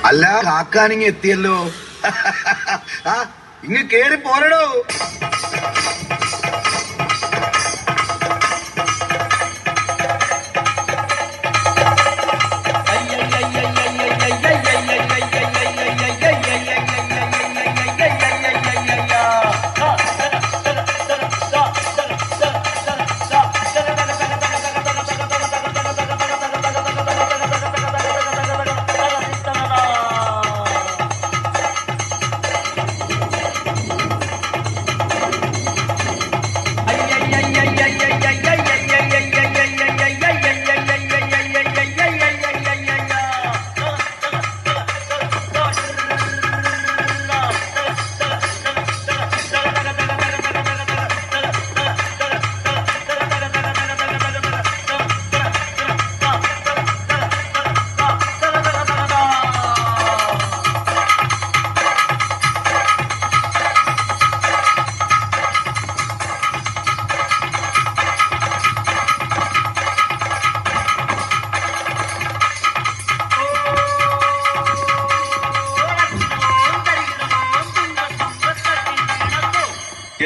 അല്ല കാക്കാനിങ് എത്തിയല്ലോ. ആ ഇങ്ങ് കേറി പോരടോ.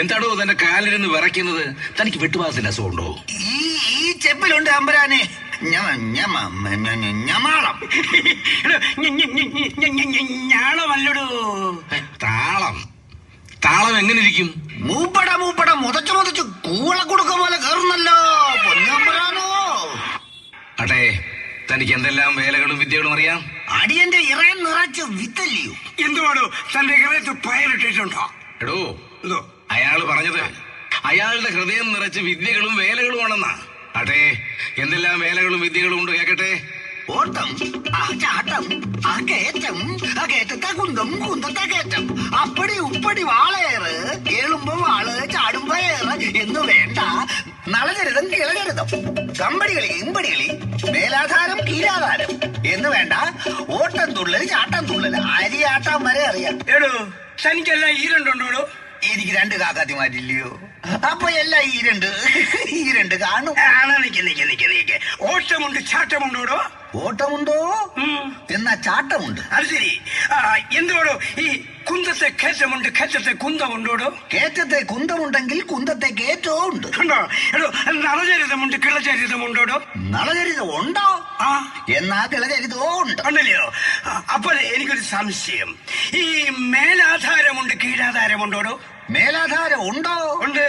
എന്താണോ തന്റെ കാലിരുന്ന് വിറയ്ക്കുന്നത്? തനിക്ക് വെട്ടുപാസത്തിന്റെ അസുഖമുണ്ടോ? ഈ ചെപ്പിലുണ്ട് അമ്പരാനെ ഞമാളം. ഞാളമല്ലടോ, താളം. താളം എങ്ങനെ ഇരിക്കും? മൂപ്പട മുതച്ചു കൂള കൊടുക്ക പോലെ കയറുന്നല്ലോ പൊന്നമ്പരാനോ. അട്ടെ, തനിക്ക് എന്തെല്ലാം വേലകളും വിദ്യകളും അറിയാം? അടിയന്റെ ഇറയം നിറച്ച് വിത്തല്ലയോ. എന്തുവാടോ തന്റെ ഇറയത്ത് പയറിട്ടിട്ടുണ്ടോ? എടോ, എന്തോ അയാള് പറഞ്ഞത് അയാളുടെ ഹൃദയം നിറച്ച് വിദ്യകളും വേലകളും ആണെന്നാ. അട്ടെ, എന്തെല്ലാം വേലകളും വിദ്യകളും ഉണ്ട് കേക്കട്ടെ. ഓട്ടം, ആ ചാട്ടം, ആ കയറ്റം, ആ കയറ്റത്തെ കുന്തത്തെ കയറ്റം, അപ്പടി ഉപ്പടി വാളേറ്, കേളുമ്പോ വാള് ചാടുമ്പോ ഏറ് എന്ന് വേണ്ട. നളചരിതം കിളചരിതം, കമ്പടികളി ഇമ്പടികളി, മേലാധാരം കീഴാധാരം എന്ന് വേണ്ട. ഓട്ടം തുള്ളൽ ചാട്ടം തുള്ളൽ അരിയാട്ടം വരെ അറിയാം. എടോ തനിക്കെല്ലാം ഈരണ്ടുണ്ടോടോ? എനിക്ക് 2 കാക്കാത്തിമാരില്ലയോ, അപ്പൊ എല്ലാം ഈ രണ്ട് കാണും. നിക്ക് ഓട്ടമുണ്ട് ചാട്ടമുണ്ടോടോ? ഓട്ടമുണ്ടോ എന്നാ ചാട്ടമുണ്ട്. അത് ശരി. എന്തുവാടോ ഈ കുന്തത്തെ കയറ്റമുണ്ട് കയറ്റത്തെ കുന്തമുണ്ടോടോ? കയറ്റത്തെ കുന്തമുണ്ടെങ്കിൽ കുന്തത്തെ കയറ്റവും ഉണ്ട്. ഉണ്ടോ? എടോ നളചരിതമുണ്ട് കിളചരിതമുണ്ടോടോ? നളചരിതം ഉണ്ടോ? എന്നാ കിളചരിതവും ഉണ്ട്. ഉണ്ടല്ലയോ? അപ്പോൾ എനിക്കൊരു സംശയം. ഈ മേലാധാരമുണ്ട് കീഴാധാരമുണ്ടോടോ? മേലാധാരം ഉണ്ടോ? ഉണ്ട്.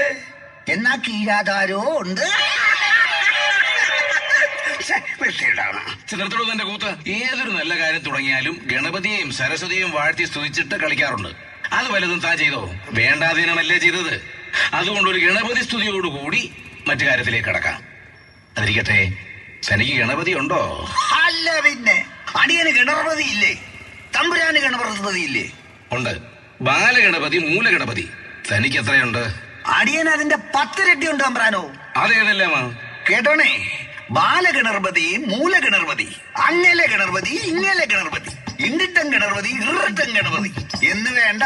എന്നാ കീഴാധാരോ ഉണ്ട്. ചിത്രത്തോട് തന്റെ കൂത്ത്. ഏതൊരു നല്ല കാര്യം തുടങ്ങിയാലും ഗണപതിയെയും സരസ്വതിയെയും വാഴ്ത്തി സ്തുതിച്ചിട്ട് കളിക്കാറുണ്ട്. അത് വല്ലതും താൻ ചെയ്തോ? വേണ്ടാതീനമല്ലേ ചെയ്തത്. അതുകൊണ്ടൊരു ഗണപതി സ്തുതിയോടുകൂടി മറ്റു കാര്യത്തിലേക്ക് കടക്കാം. അതിരിക്കട്ടെ, തനിക്ക് ഗണപതി ഉണ്ടോ? അല്ല പിന്നെ, അടിയന് ഗണപതി ഇല്ലേ? തമ്പുരാന് ഗണപതി ഇല്ലേ? ഉണ്ട്. ബാലഗണപതി, മൂലഗണപതി. തനിക്ക് എത്രയുണ്ട്? അടിയൻ അതിന്റെ 10 ഇരട്ടി ഉണ്ട് തമ്പുരാനോ. അതേതെല്ലാമാ? കേട്ടോണേ, ബാലഗണപതി, മൂലഗണപതി, അങ്ങലെ ഗണപതി, ഇങ്ങലെ ഗണപതി, ഇണ്ടിട്ടം ഗണപതി, ഇറട്ടം ഗണപതി എന്ന് വേണ്ട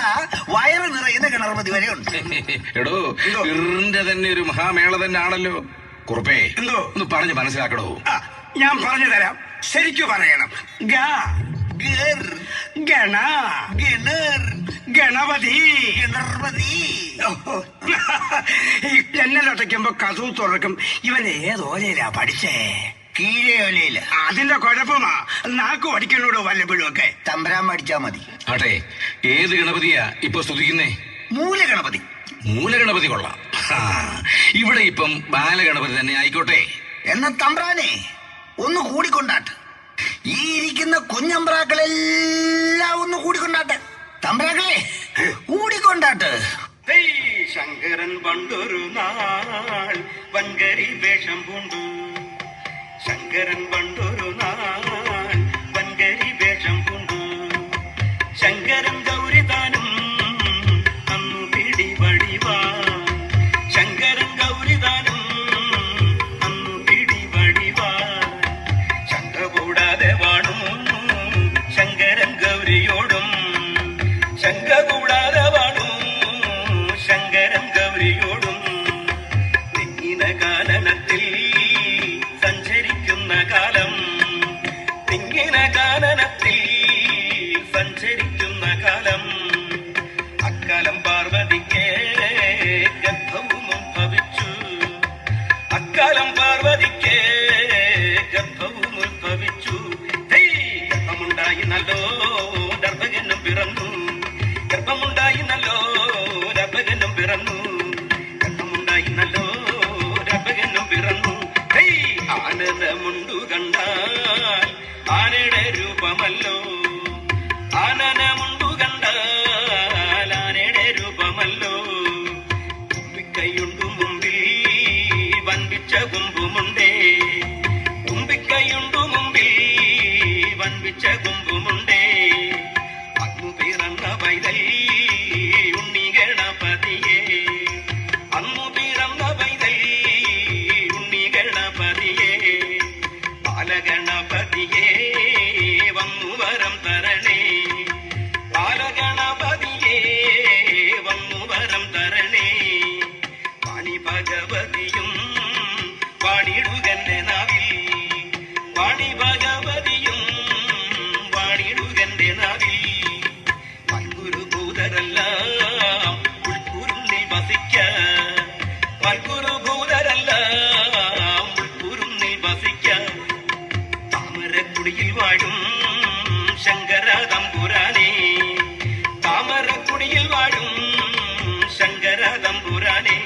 വയറ് നിറയുന്ന ഗണപതി വരെ ഉണ്ട്. എടോ, ഇറിന്റെ തന്നെ ഒരു മഹാമേള തന്നെ ആണല്ലോ. കുറുപ്പേ, എന്തോ ഒന്ന് പറഞ്ഞ് മനസ്സിലാക്കടോ. ഞാൻ പറഞ്ഞു തരാം, ശരിക്കു പറയണം. ഗണ ഗണർ ഗണപതി ഗണപതി. ഈ ജന്നലൊട്ടയ്ക്കുമ്പോ കഥു തുറക്കും. ഇവൻ ഏതോലയിലാ പഠിച്ചേ? കീഴേ ഒലയില്ല. അതിന്റെ കുഴപ്പമാ, നാക്ക് പഠിക്കണോടോ വല്ലപ്പോഴും ഒക്കെ. തമ്പുരാൻ പഠിച്ചാ മതി. ആട്ടെ, ഏത് ഗണപതിയാ ഇപ്പൊ സ്തുതിക്കുന്നേ? മൂലഗണപതി. മൂലഗണപതി കൊള്ളാം. ഇവിടെ ഇപ്പം ബാലഗണപതി തന്നെ ആയിക്കോട്ടെ. എന്നാ തമ്പ്രാനെ ഒന്ന് കൂടിക്കൊണ്ടാട്ട്. ഈ ഇരിക്കുന്ന കുഞ്ഞമ്പ്രാക്കളെല്ലാം ഒന്ന് കൂടിക്കൊണ്ടാട്ട്. തമ്പ്രാക്കളെ കൂടിക്കൊണ്ടാട്ട്. ശങ്കരൻ പണ്ടൊരു നാൾ വൻകരി വേഷം പൂണ്ടു. ശങ്കരൻ പണ്ടൊരു നാൾ വൻകരി വേഷം പൂണ്ടു. ശങ്കരൻ ഗൗരിതാനും അന്നു പിടിപടിവാ. ശങ്കരൻ ഗൗരിതാനും അന്നു പിടിപടിവാ. ശങ്ക കൂടാതെ വാണു ശങ്കരൻ ഗൗരിയോടും. ശങ്ക കൂടാതെ വാണു ശങ്കരൻ ഗൗരിയോടും. തെങ്ങിന കാനനത്തിൽ സഞ്ചരിക്കുന്ന കാലം. തെങ്ങിന കാനനത്തിൽ നല്ലോ ദർഭകനും പിറന്നു. ഗർഭമുണ്ടായി നല്ലോ രഭകനും പിറന്നു. ഗർഭമുണ്ടായി നല്ലോ രഭകനും പിറന്നു. ആനന മുണ്ടു കണ്ടാൽ ആനയുടെ രൂപമല്ലോ. ആനന മുണ്ടു കണ്ടാൽ ആനയുടെ രൂപമല്ലോ. തുമ്പിക്കൈയുണ്ടു മുമ്പിൽ വൻപിച്ച കുമ്പുമുണ്ടേ. തുമ്പിക്കൈയുണ്ടു മുമ്പിൽ വൻപിച്ച കുമ്പുമുണ്ടേ. അന്നു പിറന്ന പൈതൽ ഉണ്ണി ഗണപതിയെ. അന്നു പിറന്ന പൈതൽ ഉണ്ണി ഗണപതിയെ. ബാലഗണപതിയെ വന്നു വരം തരണേ. ബാലഗണപതിയെ വന്നു വരം തരണേ. വാണി ഭഗവതിയും വാണിടുകന്റെ നാവിൽ. വാണി ഭഗവതിയും വാണിടുകന്റെ നാവിൽ. മൽഗുരു ഭൂതരെല്ലാം ഉൾക്കുരുന്നിൽ വസിക്ക. മൽഗുരു ഭൂതരെല്ലാം ഉൾക്കുരുന്നിൽ വസിക്ക. താമരക്കുടിയിൽ വാഴും ശങ്കര തമ്പുരാനെ. താമരക്കുടിയിൽ വാഴും ശങ്കര തമ്പുരാനെ.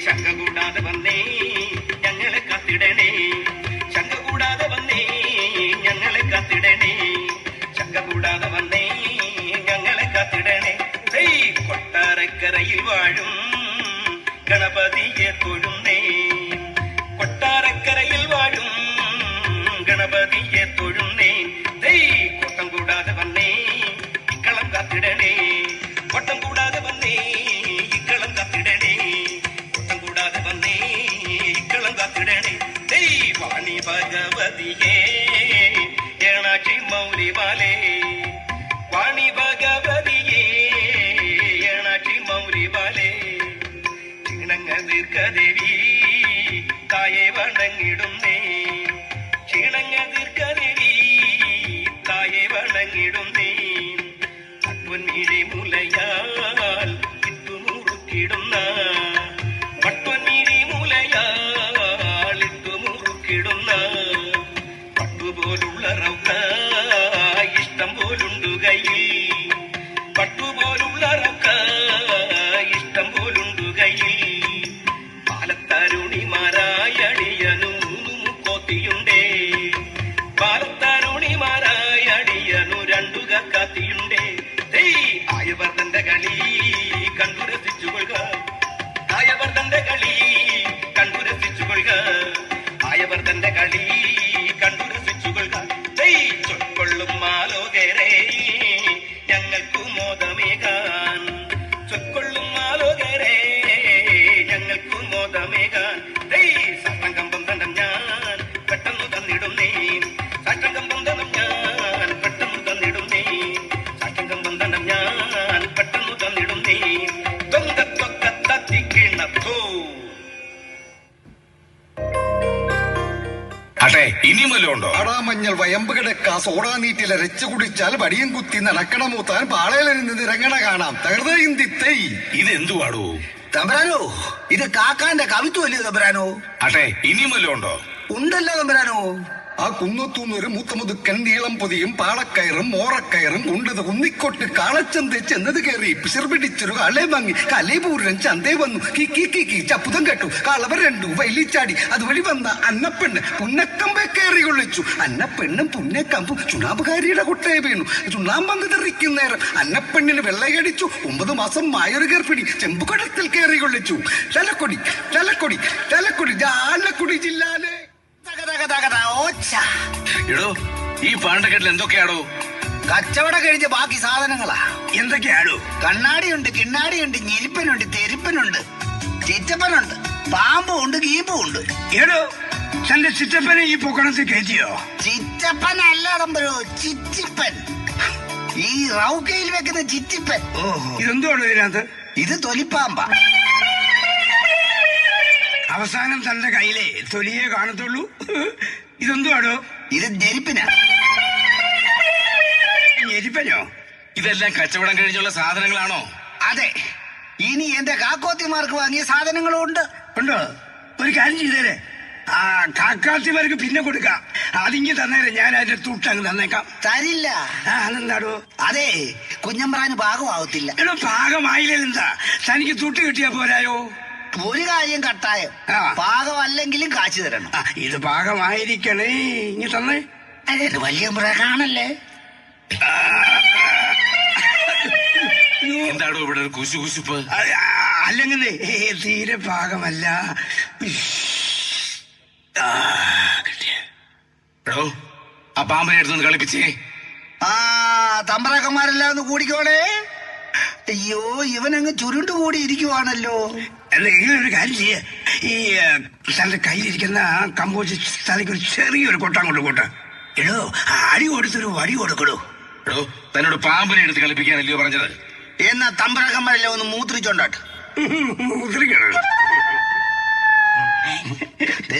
ശങ്ക കൂടാതെ വന്നേ ഞങ്ങളെ കാത്തിടണേ. ശങ്ക കൂടാതെ വന്നേ ഞങ്ങളെ കാത്തിടണേ. ശങ്ക കൂടാതെ വന്നേ ഞങ്ങളെ കാത്തിടണേ. കൊട്ടാരക്കരയിൽ വാഴും ഗണപതിയെ തൊഴുന്നേ. കൊട്ടാരക്കരയിൽ വാഴും ഗണപതിയെ തൊഴുന്നേ. കൊട്ടം കൂടാതെ വന്നേ ഇക്കളം കാത്തിടണേ. കൊട്ടം കൂടാതെ വന്നേ ഇക്കളം കാത്തിടണേ. കൊട്ടം കൂടാതെ വന്നേ ഇക്കളം കാത്തിടണേ. വാണി ഭഗവതിയെ ഏണാക്ഷി മൗലി ബാലേ. വാണി ഭഗവതിയെ ഏണാക്ഷി മൗലി ബാലേ. ക്ഷീണങ്ങ ദീർഘദേവി തായെ വണങ്ങിടുന്നേ. ക്ഷീണങ്ങ ദീർഘദേവി തായെ വണങ്ങിടുന്നേ. പട്ടുവൻമിഴി മുലയാൽ ഇട്ടുമുറുക്കിടുന്ന. പട്ടുവൻമിഴി മുലയാൽ ഇട്ടുമുറുക്കിടുന്ന. പട്ടുപോലുള്ള റൗക്ക ഇഷ്ടം പോലുണ്ടു കയ്യിൽ. പട്ടുപോലുള്ള റൗക്ക ഇഷ്ടം പോലുണ്ടു കയ്യിൽ. ബാലത്തരുണിമാരായ അടിയനു കോത്തിയുണ്ടേ. ബാലത്തരുണിമാരായ അടിയനു രണ്ടു കാത്തിയുണ്ടേ. ആയവർ തന്റെ കളി കണ്ടു രസിച്ചുകൊള്ളുക. ആയവർ തന്റെ കളി കണ്ടു രസിച്ചുകൊള്ളുക. ആയവർ തന്റെ കളി കണ്ടു രസിച്ചുകൊള്ളുക. ചൊക്കൊള്ളും മാലോകരെ ഞങ്ങൾക്കു മോദമേകാൻ. ചൊക്കൊള്ളും മാലോകരെ ഞങ്ങൾക്കു മോദമേകാൻ. സാഷ്ടം ബന്ധനം ഞാൻ പെട്ടെന്ന് തന്നിടുന്നേ. സാഷ്ടം ബന്ധനം ഞാൻ പെട്ടെന്ന് തന്നിടുന്നേ. സാഷ്ടം ബന്ധനം ഞാൻ പെട്ടെന്ന് തന്നിടുന്നേ. തൊങ്കൊക്കെ തത്തിക്കിണത്തോ. ആട്ടെ ഇനിയും വല്ലതും ഉണ്ടോ? അടാമഞ്ഞൾ വയമ്പ് കിടക്ക സോഡാ നീറ്റിലെ രച്ചു കുടിച്ചാൽ വടിയും കുത്തി നടക്കണ മൂത്താൻ പാളയിൽ നിന്ന് ഇറങ്ങണ കാണാം. തകർതയും തിത്തൈ. ഇത് എന്തുവാടോ? തമ്പുരാനോ, ഇത് കാക്കാന്റെ കവിത്വമല്ലേ തമ്പുരാനോ? ആട്ടെ ഇനിയും വല്ലതും ഉണ്ടോ? ഉണ്ടല്ലോ തമ്പുരാനോ. ആ കുന്നത്തൂന്നൊരു മൂത്തമുതുക്കൻ നീളം പൊതിയും പാളക്കയറും മോറക്കയറും കൊണ്ടത് കുന്നിക്കൊട്ട് കാളച്ചന്ത ചെന്നത് കയറി പിശർ പിടിച്ചൊരു കാളെ വാങ്ങി കലൈപൂരൻ ചന്തേ വന്നു. കിക്കി ചപ്പുതം കേട്ടു. കളവർ രണ്ടു വൈലിച്ചാടി. അതുവഴി വന്ന അന്നപ്പെണ്ണ് പുന്നക്കമ്പെ കയറി കൊള്ളിച്ചു. അന്നപ്പെണ്ണും പുന്നക്കമ്പും ചുണ്ണാമ്പുകാരിയുടെ കുട്ടയെ വീണു. ചുണ്ണാമ്പന്ത് തെറിക്കുന്നേരം അന്നപ്പെണ്ണിന് വെള്ളയടിച്ചു. 9 മാസം മായൊരു ഗർഭിണി ചെമ്പുകടത്തിൽ കയറി കൊള്ളിച്ചു. ചലക്കൊടി ചലക്കൊടി ചലക്കൊടി ജാലക്കുടി ജില്ലാലെ. എടോ ഈ പാണ്ടക്കെട്ടിൽ എന്തൊക്കെയാടോ? കച്ചവടം കഴിഞ്ഞ ബാക്കി സാധനങ്ങളാ. എന്തൊക്കെയാടോ? കണ്ണാടിയുണ്ട്, കിണ്ണാടിയുണ്ട്, ഞെരിപ്പനുണ്ട്, തെരിപ്പനുണ്ട്, ചിറ്റപ്പനുണ്ട്, പാമ്പും ഉണ്ട്, കീമ്പും ഉണ്ട്. ഏടോ തന്റെ ചിറ്റപ്പനെ ഈ പൊക്കണത്തിൽ കയറ്റിയോ? ചിറ്റപ്പനല്ല തമ്പുരോ, ചിറ്റിപ്പൻ. ഈ റൗക്കയിൽ വെക്കുന്ന ചിറ്റിപ്പൻ. ഇതെന്തോടോ ഇതിനകത്ത്? ഇത് തൊലിപ്പാമ്പ. അവസാനം തന്റെ കയ്യിലെ തൊലിയെ കാണത്തുള്ളൂ. ഇതെന്തുവാടോ? ഇത് ഞെരിപ്പിന. ഞെരിപ്പനോ? ഇതെല്ലാം കച്ചവടം കഴിഞ്ഞുള്ള സാധനങ്ങളാണോ? അതെ. ഇനി എന്റെ കാക്കോത്തിമാർക്ക് വാങ്ങിയ സാധനങ്ങളും ഉണ്ട്. ഉണ്ടോ? ഒരു കാര്യം ചെയ്തേരെ, ആ കാക്കാത്തിമാർക്ക് പിന്നെ കൊടുക്കാം. അതിങ്ങി തന്നേരം ഞാൻ അതിന്റെ തൂട്ടങ്ങ് തന്നേക്കാം. തരില്ല. അതെന്താടോ? അതെ, കുഞ്ഞമ്പ്രാന് ഭാഗമാവത്തില്ല. എടോ പാകമായില്ലെന്താ? തനിക്ക് തൂട്ട് കിട്ടിയാ പോരായോ? ഒരു കാര്യം കട്ടായം, പാകമല്ലെങ്കിലും കാശ് തരണം. ഇത് പാകമായിരിക്കണേ. ഇനി തന്നെ വലിയ കാണല്ലേ. എന്താടോ ഇവിടെ ഒരു കുശുകുശുപ്പ്? അല്ലെങ്കിൽ തീരെ പാകമല്ല. എടോ ആ പാമ്പിനെ എടുത്തൊന്ന് കളിപ്പിച്ചേ. തമ്പ്രാക്കന്മാരെല്ലാം ഒന്ന് കൂടിക്കോണേ. അയ്യോ, ഇവനങ്ങ് ചുരുണ്ടു കൂടി ഇരിക്കുവാണല്ലോ. അല്ല, ഇങ്ങനൊരു കാര്യം ചെയ്യ. ഈ തന്റെ കയ്യിലിരിക്കുന്ന കമ്പോച്ച് തലയ്ക്ക് ഒരു ചെറിയൊരു കൊട്ടാൻ കൊണ്ട് കൂട്ട. എടോ അടി കൊടുത്തൊരു വടി കൊടുക്കടോ. എടോ തന്നോട് പാമ്പിനെ എടുത്ത് കളിപ്പിക്കാനല്ലയോ പറഞ്ഞത്? എന്നാ തമ്പ്രാക്കന്മാരെല്ലാം ഒന്ന് മൂത്രിച്ചോണ്ടാട്ട്. മുദ്രിക്കണം.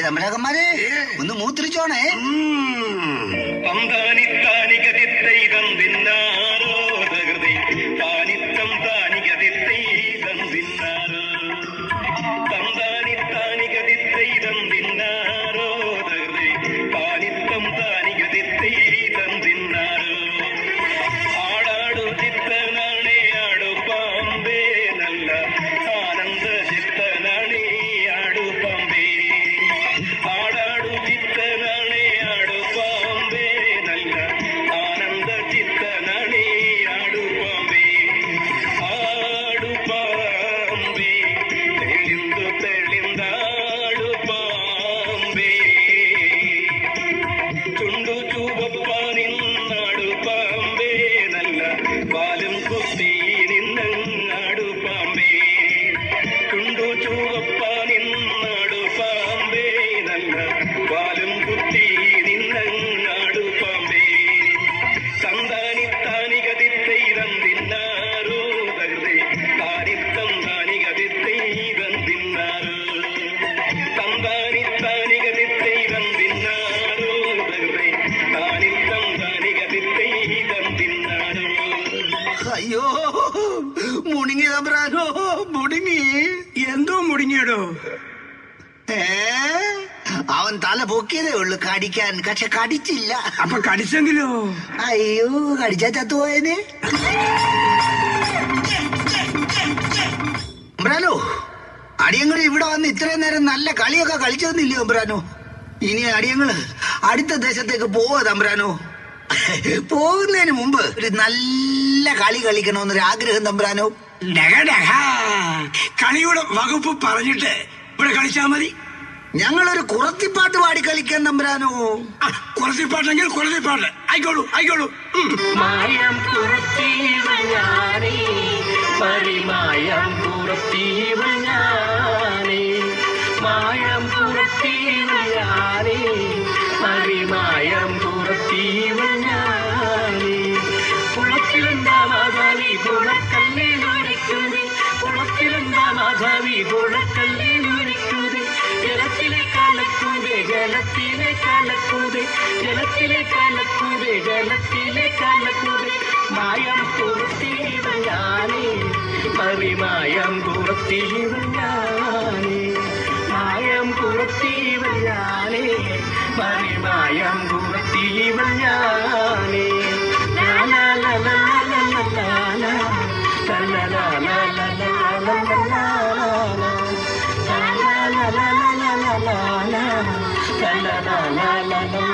തമ്പ്രാക്കന്മാരെ ഒന്ന് മൂത്രിച്ചോണേ. അയ്യോ, മുടുങ്ങി തമ്പ്രാനോ, മുടുങ്ങി. എന്തോ മുടുങ്ങിയടോ? അവൻ തല പൊക്കിയതേ ഉള്ളു കടിക്കാൻ, പക്ഷെ കടിച്ചില്ല. അപ്പൊ കടിച്ചെങ്കിലോ? അയ്യോ, കടിച്ചാ ചത്തുപോയനെ. ബ്രാനോ, അടിയങ്ങൾ ഇവിടെ വന്ന് ഇത്രയും നേരം നല്ല കളിയൊക്കെ കളിച്ചതെന്നില്ലയോ ബ്രാനോ? ഇനി അടിയങ്ങള് അടുത്ത ദേശത്തേക്ക് പോവാ തമ്പ്രാനോ. പോകുന്നതിന് മുമ്പ് ഒരു നല്ല കളി കളിക്കണമെന്നൊരു ആഗ്രഹം തമ്പ്രാനോ. കളിയുടെ വകുപ്പ് പറഞ്ഞിട്ട് ഇവിടെ കളിച്ചാ മതി. ഞങ്ങളൊരു കുറത്തിപ്പാട്ട് പാടി കളിക്കാൻ തമ്പ്രാനോ. കുറത്തിപ്പാട്ടെങ്കിൽ കുറത്തിപ്പാട്ട് ആയിക്കോളൂ, ആയിക്കോളൂ. മായം കുറത്തീവൾ ഞാനേ, പരിമായം കുറത്തീവൾ ഞാനേ, മായം കുറത്തീവൾ ഞാനേ, പരിമായം കുറത്തീവൾ ഞാനേ. കുളത്തിലെന്താ മാധവി കുളക്കല്ലിൽ ഒഴിക്കുതി, കുളത്തിലെന്താ മാധവി കുളക്കല്ലിൽ ഒഴിക്കുതി, ജലത്തിലെ കലക്കുതി, ജലത്തിലെ കലക്കുതി, ജലത്തിലെ കലക്കുതി, ജലത്തിലെ കലക്കുതി. മായം കുറത്തീവൾ ഞാനേ, പരിമായം കുറത്തീവൾ ഞാനേ, മായം കുറത്തീവൾ ഞാനേ, പരിമായം കുറത്തീവൾ ഞാനേ. La la la la la la la la la la la la la la la la.